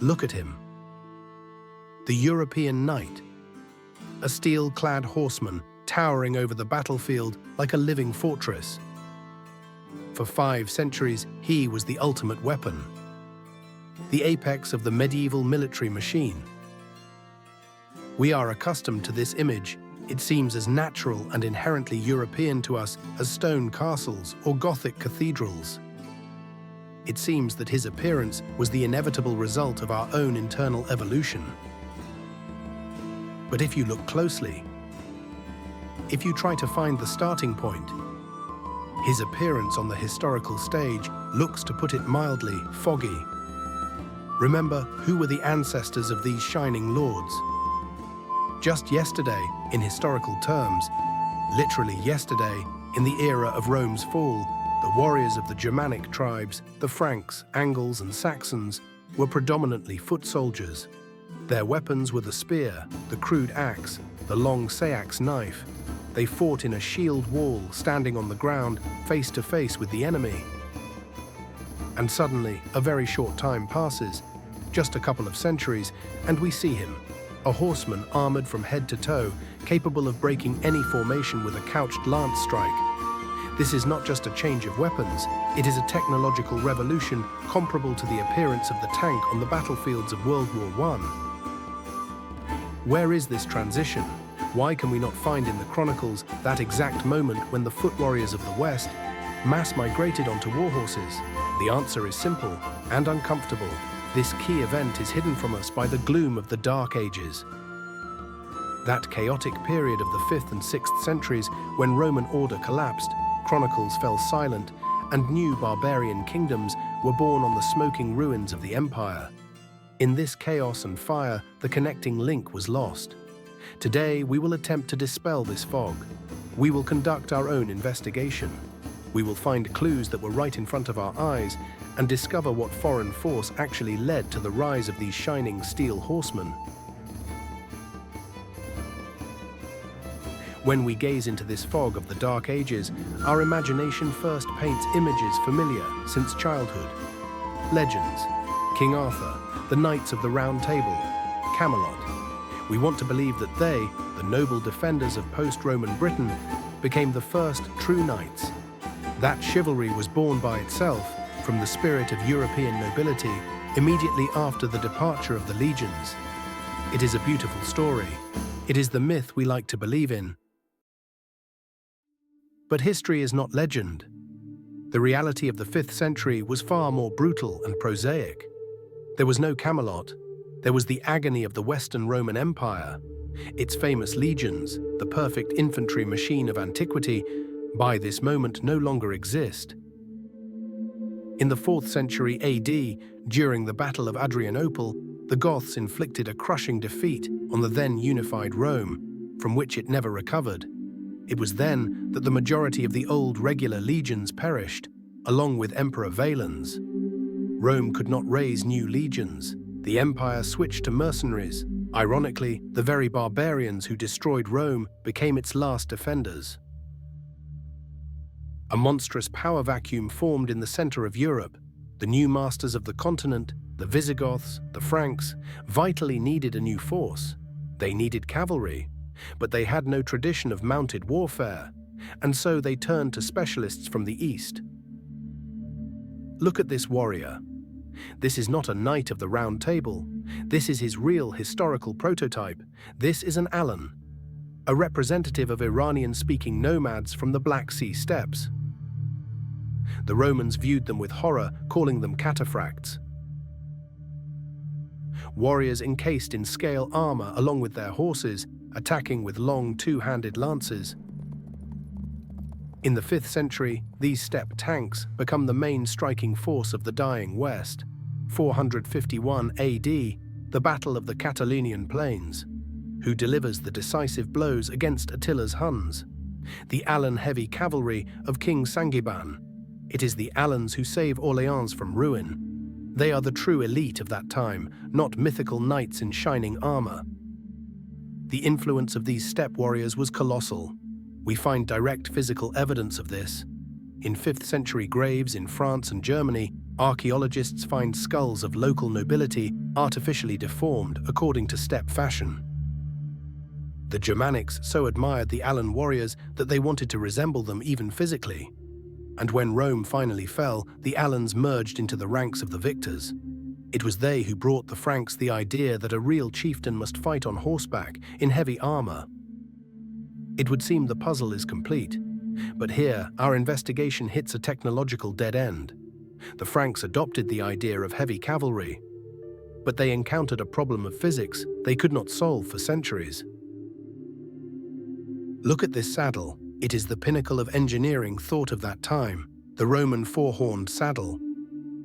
Look at him. The European knight, a steel-clad horseman towering over the battlefield like a living fortress. For 5 centuries, he was the ultimate weapon, the apex of the medieval military machine. We are accustomed to this image. It seems as natural and inherently European to us as stone castles or Gothic cathedrals. It seems that his appearance was the inevitable result of our own internal evolution. But if you look closely, if you try to find the starting point, his appearance on the historical stage looks, to put it mildly, foggy. Remember, who were the ancestors of these shining lords? Just yesterday, in historical terms, literally yesterday, in the era of Rome's fall, the warriors of the Germanic tribes, the Franks, Angles, and Saxons, were predominantly foot soldiers. Their weapons were the spear, the crude axe, the long seax knife. They fought in a shield wall, standing on the ground, face to face with the enemy. And suddenly, a very short time passes, just a couple of centuries, and we see him, a horseman armored from head to toe, capable of breaking any formation with a couched lance strike. This is not just a change of weapons, it is a technological revolution comparable to the appearance of the tank on the battlefields of World War I. Where is this transition? Why can we not find in the chronicles that exact moment when the foot warriors of the West mass migrated onto war horses? The answer is simple and uncomfortable. This key event is hidden from us by the gloom of the Dark Ages. That chaotic period of the 5th and 6th centuries when Roman order collapsed, chronicles fell silent, and new barbarian kingdoms were born on the smoking ruins of the empire. In this chaos and fire, the connecting link was lost. Today, we will attempt to dispel this fog. We will conduct our own investigation. We will find clues that were right in front of our eyes and discover what foreign force actually led to the rise of these shining steel horsemen. When we gaze into this fog of the Dark Ages, our imagination first paints images familiar since childhood. Legends, King Arthur, the Knights of the Round Table, Camelot. We want to believe that they, the noble defenders of post-Roman Britain, became the first true knights. That chivalry was born by itself from the spirit of European nobility immediately after the departure of the legions. It is a beautiful story. It is the myth we like to believe in. But history is not legend. The reality of the 5th century was far more brutal and prosaic. There was no Camelot. There was the agony of the Western Roman Empire. Its famous legions, the perfect infantry machine of antiquity, by this moment no longer exist. In the 4th century AD, during the Battle of Adrianople, the Goths inflicted a crushing defeat on the then unified Rome, from which it never recovered. It was then that the majority of the old regular legions perished, along with Emperor Valens. Rome could not raise new legions. The empire switched to mercenaries. Ironically, the very barbarians who destroyed Rome became its last defenders. A monstrous power vacuum formed in the center of Europe. The new masters of the continent, the Visigoths, the Franks, vitally needed a new force. They needed cavalry, but they had no tradition of mounted warfare, and so they turned to specialists from the East. Look at this warrior. This is not a knight of the Round Table. This is his real historical prototype. This is an Alan, a representative of Iranian-speaking nomads from the Black Sea steppes. The Romans viewed them with horror, calling them cataphracts. Warriors encased in scale armor along with their horses, attacking with long two-handed lances. In the 5th century, these steppe tanks become the main striking force of the dying West. 451 AD, the Battle of the Catalonian Plains. Who delivers the decisive blows against Attila's Huns? The Alan heavy cavalry of King Sangiban. It is the Alans who save Orleans from ruin. They are the true elite of that time, not mythical knights in shining armor. The influence of these steppe warriors was colossal. We find direct physical evidence of this. In 5th century graves in France and Germany, Archaeologists find skulls of local nobility artificially deformed according to steppe fashion. The Germanics so admired the Alan warriors that they wanted to resemble them even physically. And when Rome finally fell, the Alans merged into the ranks of the victors. It was they who brought the Franks the idea that a real chieftain must fight on horseback, in heavy armor. It would seem the puzzle is complete, but here our investigation hits a technological dead end. The Franks adopted the idea of heavy cavalry, but they encountered a problem of physics they could not solve for centuries. Look at this saddle. It is the pinnacle of engineering thought of that time, the Roman four-horned saddle.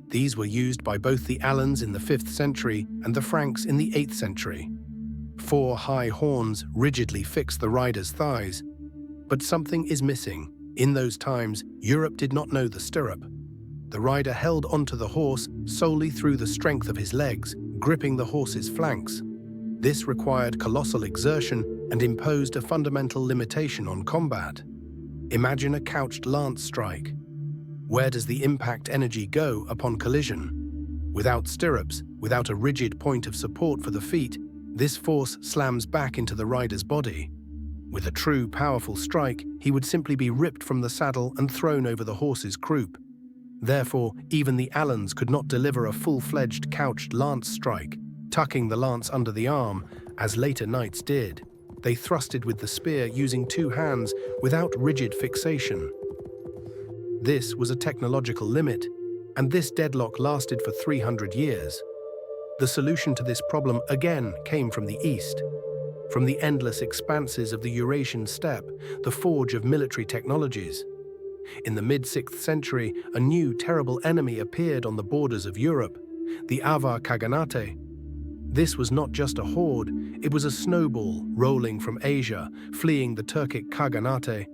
These were used by both the Alans in the 5th century and the Franks in the 8th century. 4 high horns rigidly fix the rider's thighs. But something is missing. In those times, Europe did not know the stirrup. The rider held onto the horse solely through the strength of his legs, gripping the horse's flanks. This required colossal exertion and imposed a fundamental limitation on combat. Imagine a couched lance strike. Where does the impact energy go upon collision? Without stirrups, without a rigid point of support for the feet, this force slams back into the rider's body. With a true, powerful strike, he would simply be ripped from the saddle and thrown over the horse's croup. Therefore, even the Alans could not deliver a full-fledged couched lance strike, tucking the lance under the arm, as later knights did. They thrusted with the spear using 2 hands without rigid fixation. This was a technological limit, and this deadlock lasted for 300 years. The solution to this problem again came from the east. From the endless expanses of the Eurasian steppe, the forge of military technologies. In the mid-6th century, a new terrible enemy appeared on the borders of Europe, the Avar Khaganate. This was not just a horde, it was a snowball rolling from Asia, fleeing the Turkic Khaganate.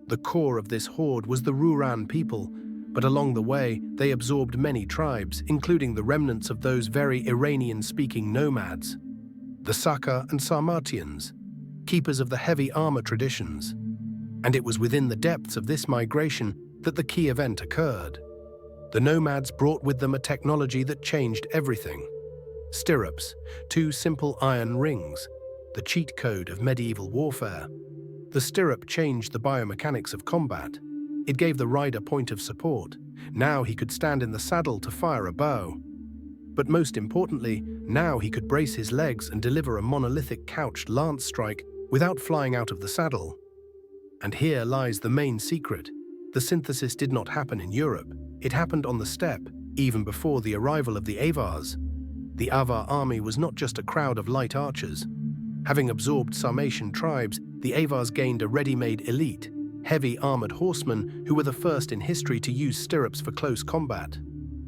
The core of this horde was the Ruran people, but along the way, they absorbed many tribes, including the remnants of those very Iranian-speaking nomads, the Saka and Sarmatians, keepers of the heavy armor traditions. And it was within the depths of this migration that the key event occurred. The nomads brought with them a technology that changed everything. Stirrups, 2 simple iron rings, the cheat code of medieval warfare. The stirrup changed the biomechanics of combat. It gave the rider point of support. Now he could stand in the saddle to fire a bow. But most importantly, now he could brace his legs and deliver a monolithic couched lance strike without flying out of the saddle. And here lies the main secret. The synthesis did not happen in Europe. It happened on the steppe, even before the arrival of the Avars. The Avar army was not just a crowd of light archers. Having absorbed Sarmatian tribes, the Avars gained a ready-made elite, heavy armored horsemen who were the first in history to use stirrups for close combat.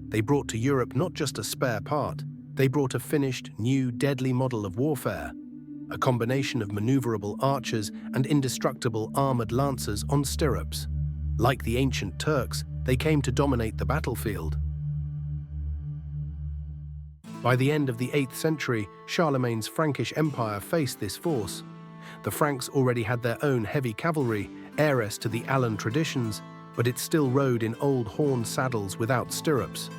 They brought to Europe not just a spare part, they brought a finished, new, deadly model of warfare, a combination of maneuverable archers and indestructible armored lancers on stirrups. Like the ancient Turks, they came to dominate the battlefield. By the end of the 8th century, Charlemagne's Frankish Empire faced this force. The Franks already had their own heavy cavalry, heiress to the Alan traditions, but it still rode in old horn saddles without stirrups.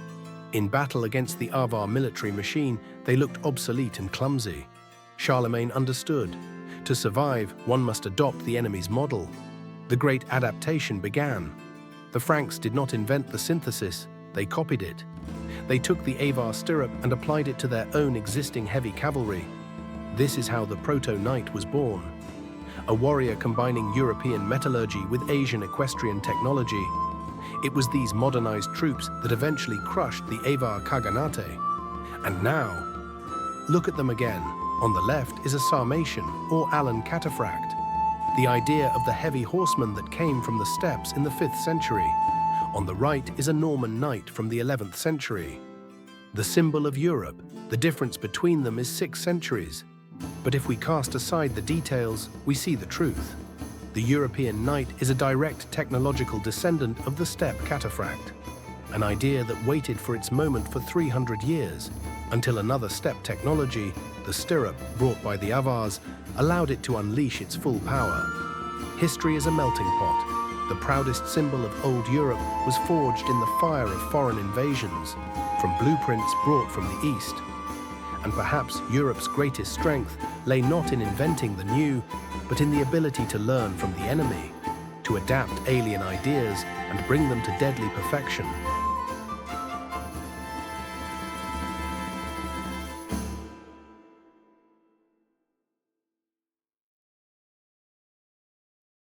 In battle against the Avar military machine, they looked obsolete and clumsy. Charlemagne understood. To survive, one must adopt the enemy's model. The great adaptation began. The Franks did not invent the synthesis, they copied it. They took the Avar stirrup and applied it to their own existing heavy cavalry. This is how the proto-knight was born. A warrior combining European metallurgy with Asian equestrian technology. It was these modernized troops that eventually crushed the Avar Khaganate. And now, look at them again. On the left is a Sarmatian or Alan cataphract, the idea of the heavy horseman that came from the steppes in the 5th century. On the right is a Norman knight from the 11th century. The symbol of Europe, the difference between them is 6 centuries. But if we cast aside the details, we see the truth. The European knight is a direct technological descendant of the steppe cataphract, an idea that waited for its moment for 300 years, until another steppe technology, the stirrup brought by the Avars, allowed it to unleash its full power. History is a melting pot. the proudest symbol of old Europe, was forged in the fire of foreign invasions, from blueprints brought from the East. And perhaps Europe's greatest strength lay not in inventing the new, but in the ability to learn from the enemy, to adapt alien ideas and bring them to deadly perfection.